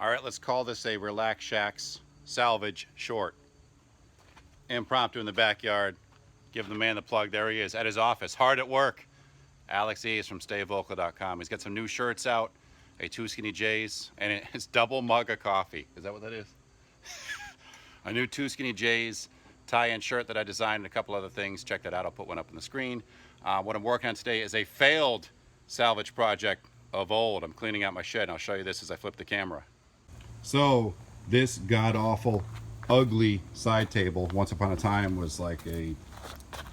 All right, let's call this a Relax Shacks salvage short. Impromptu in the backyard. Give the man the plug. There he is at his office, hard at work. Alex E is from stayvocal.com. He's got some new shirts out, a 2 Skinny J's, and it's double mug of coffee. Is that what that is? A new 2 Skinny J's tie-in shirt that I designed and a couple other things. Check that out. I'll put one up on the screen. What I'm working on today is a failed salvage project of old. I'm cleaning out my shed, and I'll show you this as I flip the camera. So this god-awful, ugly side table, once upon a time, was like a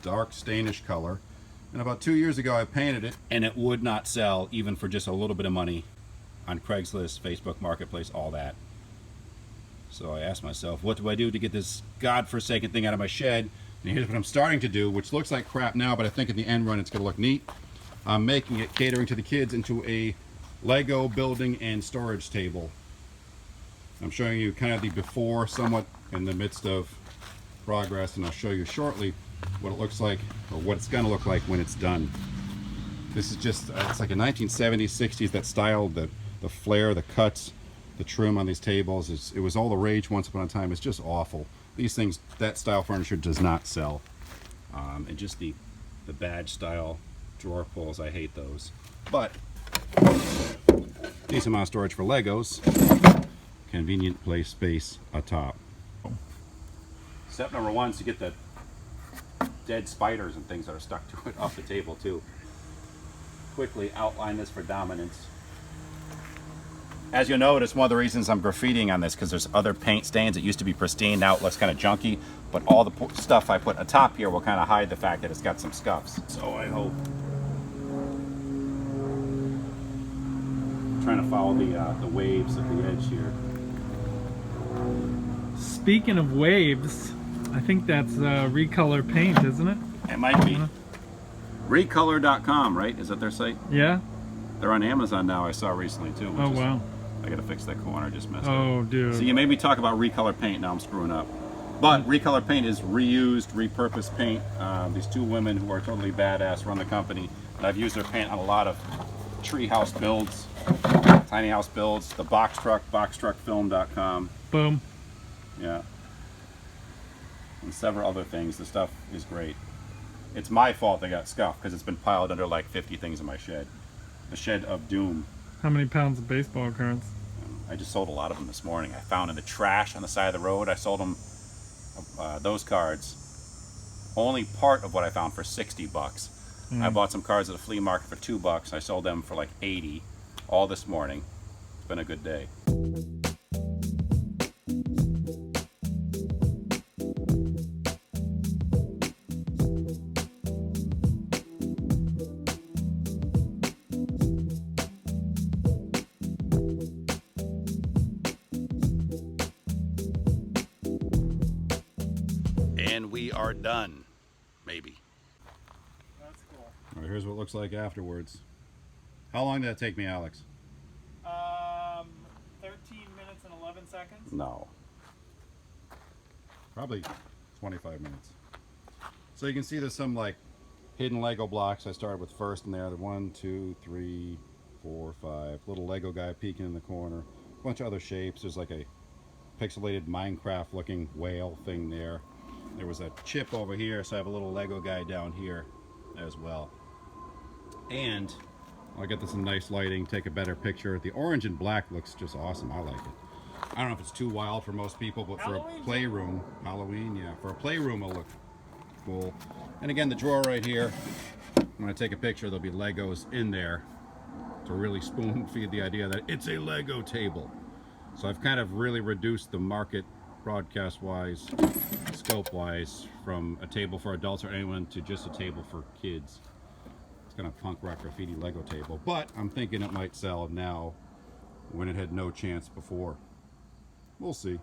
dark stainish color. And about 2 years ago, I painted it, and it would not sell even for just a little bit of money on Craigslist, Facebook Marketplace, all that. So I asked myself, what do I do to get this godforsaken thing out of my shed? And here's what I'm starting to do, which looks like crap now, but I think in the end run it's going to look neat. I'm making it, catering to the kids, into a Lego building and storage table. I'm showing you kind of the before, somewhat in the midst of progress, and I'll show you shortly what it looks like, or what it's going to look like when it's done. This is just, it's like a 1970s, 60s, that style, the flare, the cuts, the trim on these tables. It was all the rage once upon a time. It's just awful. These things, that style furniture does not sell. And just the badge style drawer pulls, I hate those. But decent amount of storage for Legos. Convenient place space atop. Step number one is to get the dead spiders and things that are stuck to it off the table too. Quickly outline this for dominance. As you'll notice, one of the reasons I'm graffitiing on this, because there's other paint stains. It used to be pristine, now it looks kind of junky, but all the stuff I put atop here will kind of hide the fact that it's got some scuffs. So I hope. I'm trying to follow the waves at the edge here. Speaking of waves, I think that's Recolor paint, isn't it? It might be. Recolor.com, right? Is that their site? Yeah. They're on Amazon now, I saw recently too. Oh, wow. I gotta fix that corner, just messed up. Oh, dude. So you made me talk about Recolor paint, now I'm screwing up. But Recolor paint is reused, repurposed paint. These two women who are totally badass run the company. And I've used their paint on a lot of tree house builds, tiny house builds, the box truck, boxtruckfilm.com. Boom. Yeah. And several other things. The stuff is great. It's my fault they got scuffed because it's been piled under like 50 things in my shed. The shed of doom. How many pounds of baseball cards? I just sold a lot of them this morning. I found in the trash on the side of the road. I sold them, those cards, only part of what I found for 60 bucks. I bought some cards at the flea market for $2. I sold them for like 80, all this morning. It's been a good day. And we are done, maybe. That's cool. All right, here's what it looks like afterwards. How long did that take me, Alex? 13 minutes and 11 seconds. No. Probably 25 minutes. So you can see there's some like hidden Lego blocks I started with first in there. The 1, 2, 3, 4, 5. Little Lego guy peeking in the corner. A bunch of other shapes. There's like a pixelated Minecraft looking whale thing there. There was a chip over here, so I have a little Lego guy down here as well. And I'll get this in nice lighting, take a better picture. The orange and black looks just awesome. I like it. I don't know if it's too wild for most people, but for a playroom, Halloween, yeah, for a playroom it'll look cool. And again, the drawer right here, when I take a picture, there'll be Legos in there to really spoon feed the idea that it's a Lego table. So I've kind of really reduced the market broadcast-wise, scope-wise, from a table for adults or anyone to just a table for kids. It's kind of punk rock graffiti Lego table, but I'm thinking it might sell now when it had no chance before. We'll see.